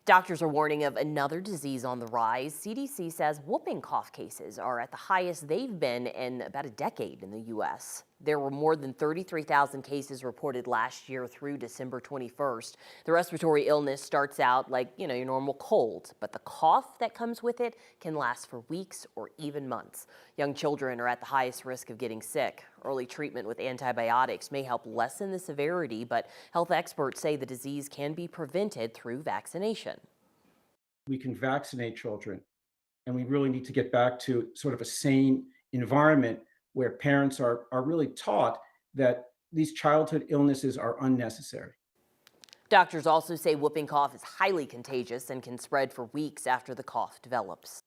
Doctors are warning of another disease on the rise. CDC says whooping cough cases are at the highest they've been in about a decade in the U.S. There were more than 33,000 cases reported last year through December 21st. The respiratory illness starts out like, your normal cold, but the cough that comes with it can last for weeks or even months. Young children are at the highest risk of getting sick. Early treatment with antibiotics may help lessen the severity, but health experts say the disease can be prevented through vaccination. We can vaccinate children, and we really need to get back to sort of a sane environment where parents are really taught that these childhood illnesses are unnecessary. Doctors also say whooping cough is highly contagious and can spread for weeks after the cough develops.